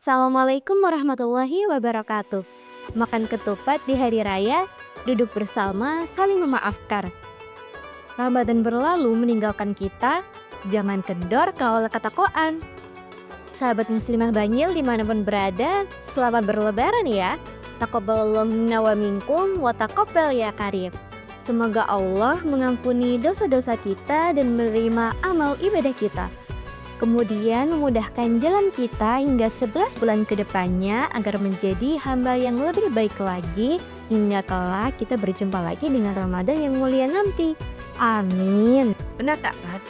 Assalamualaikum warahmatullahi wabarakatuh. Makan ketupat di hari raya, duduk bersama, saling memaafkan. Ramadan berlalu meninggalkan kita, jangan kendor kau ketakwaan. Sahabat muslimah Banyil dimanapun berada, selamat berlebaran ya. Taqabbalallahu minna wa minkum wa taqabbal ya karim. Semoga Allah mengampuni dosa-dosa kita dan menerima amal ibadah kita. Kemudian memudahkan jalan kita hingga 11 bulan ke depannya agar menjadi hamba yang lebih baik lagi hingga kelak kita berjumpa lagi dengan Ramadan yang mulia nanti. Amin. Benar tak, Pat?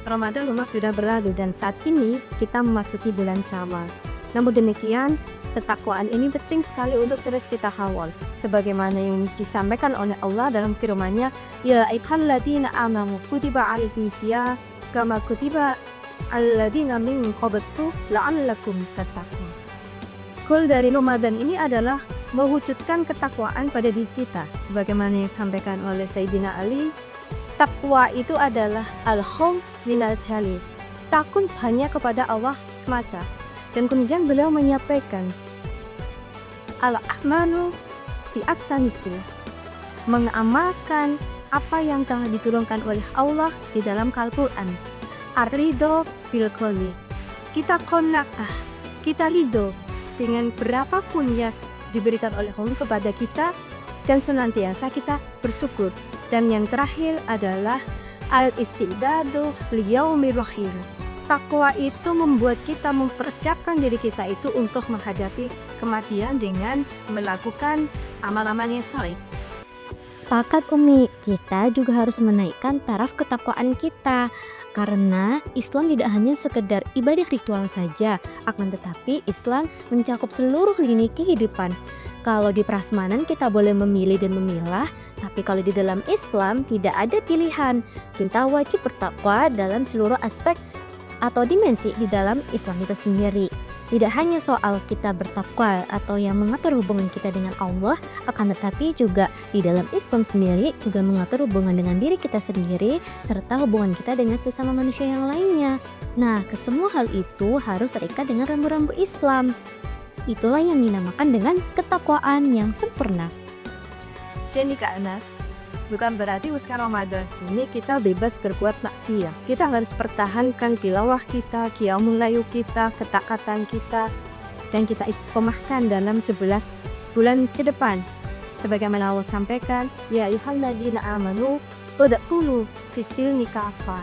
Ramadan memang sudah berlalu dan saat ini kita memasuki bulan Syawal. Namun demikian, ketakwaan ini penting sekali untuk terus kita kawal. Sebagaimana yang disampaikan oleh Allah dalam firman-Nya, Ya ayyuhalladzina amanu kutiba alaikumusiyam kama kutiba alladzina min qablikum la'allakum tattaqun. Goal dari Ramadan ini adalah mewujudkan ketakwaan pada diri kita. Sebagaimana yang disampaikan oleh Sayyidina Ali, takwa itu adalah al-khauf minal jalil, takut hanya kepada Allah semata. Dan kemudian beliau menyampaikan al-a'malu bi'at-tanzil, mengamalkan apa yang telah diturunkan oleh Allah di dalam Al-Quran. Ar-ridho bil qoli, kita qanaah, kita ridho dengan berapapun yang diberikan oleh Allah kepada kita dan senantiasa kita bersyukur. Dan yang terakhir adalah al-istidadu liyaumir rahil. Takwa itu membuat kita mempersiapkan diri kita itu untuk menghadapi kematian dengan melakukan amal-amal yang soleh. Sepakat Umi, kita juga harus menaikkan taraf ketakwaan kita. Karena Islam tidak hanya sekedar ibadah ritual saja, akan tetapi Islam mencakup seluruh lini kehidupan. Kalau di prasmanan kita boleh memilih dan memilah, tapi kalau di dalam Islam tidak ada pilihan. Kita wajib bertakwa dalam seluruh aspek atau dimensi di dalam Islam itu sendiri. Tidak hanya soal kita bertakwa atau yang mengatur hubungan kita dengan Allah, akan tetapi juga di dalam Islam sendiri juga mengatur hubungan dengan diri kita sendiri serta hubungan kita dengan sesama manusia yang lainnya. Nah, kesemua hal itu harus terikat dengan rambu-rambu Islam. Itulah yang dinamakan dengan ketakwaan yang sempurna. Jadi Kak Ana, bukan berarti uskan Ramadan ini kita bebas berbuat maksiat. Kita harus pertahankan tilawah kita, qiyamul lail kita, ketaatan kita, dan kita istiqomahkan dalam 11 bulan ke depan. Sebagaimana Allah sampaikan, Ya ayyuhalladzina amanu udkhulu fis-silmi kafah.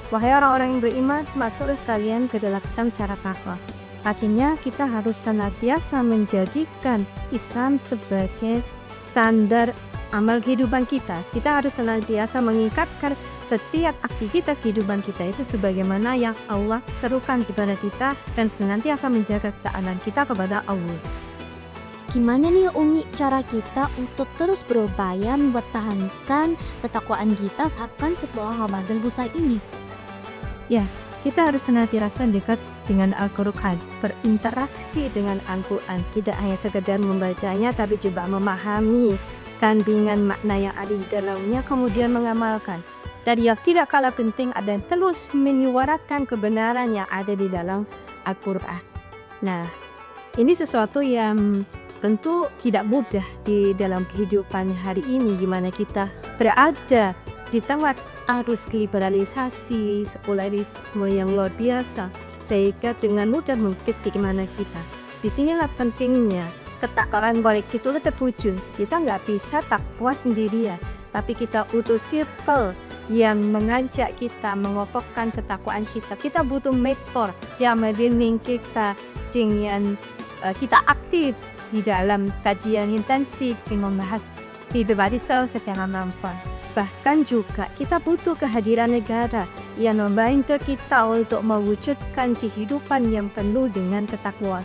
Wahai orang-orang yang beriman, masuklah kalian ke dalam Islam secara kafah. Artinya kita harus senantiasa menjadikan Islam sebagai standar amal kehidupan kita. Kita harus senantiasa mengikatkan setiap aktivitas kehidupan kita itu sebagaimana yang Allah serukan kepada kita dan senantiasa menjaga ketaatan kita kepada Allah. Gimana nih Umi cara kita untuk terus berupaya mempertahankan ketakwaan kita akan setelah Ramadan usai ini? Ya, kita harus senantiasa dekat dengan Al-Quran, berinteraksi dengan Al-Quran, tidak hanya sekedar membacanya tapi juga memahami kandungan makna yang ada di dalamnya, kemudian mengamalkan. Dan yang tidak kalah penting adalah terus menyuarakan kebenaran yang ada di dalam Al-Quran. Nah, ini sesuatu yang tentu tidak mudah di dalam kehidupan hari ini, gimana kita berada di tengah arus liberalisasi, sekularisme yang luar biasa, sehingga dengan mudah mengikis keimanan kita. Disinilah pentingnya ketakwaan baik itu terwujud. Kita nggak bisa takwa sendirian, tapi kita butuh circle yang mengajak kita, mengokohkan ketakwaan kita. Kita butuh mentor yang membimbing kita, dengan kita aktif di dalam kajian intensif yang membahas hidup Islam secara manfaat. Bahkan juga kita butuh kehadiran negara yang membantu kita untuk mewujudkan kehidupan yang penuh dengan ketakwaan.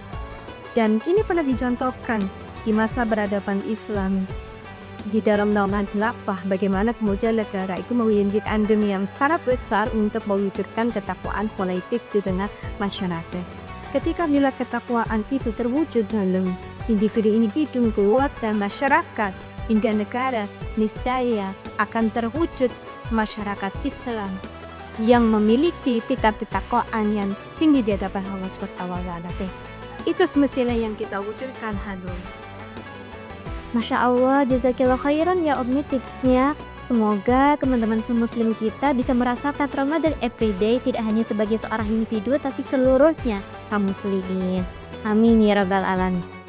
Dan ini pernah dicontohkan di masa peradaban Islam di dalam zaman khilafah, bagaimana kemudian negara itu memiliki andil yang sangat besar untuk mewujudkan ketakwaan politik di tengah masyarakat. Ketika bila ketakwaan itu terwujud dalam individu-individu kuat dan masyarakat hingga negara, niscaya akan terwujud masyarakat Islam yang memiliki pita-pita ketakwaan yang tinggi di hadapan Allah SWT. Itu semestinya yang kita wujudkan, Hanum. Masya Allah, jazakillah khairan ya Umi tipsnya. Semoga teman-teman muslim kita bisa merasakan Ramadan everyday tidak hanya sebagai seorang individu tapi seluruhnya kaum muslimin. Amin ya rabbal alamin.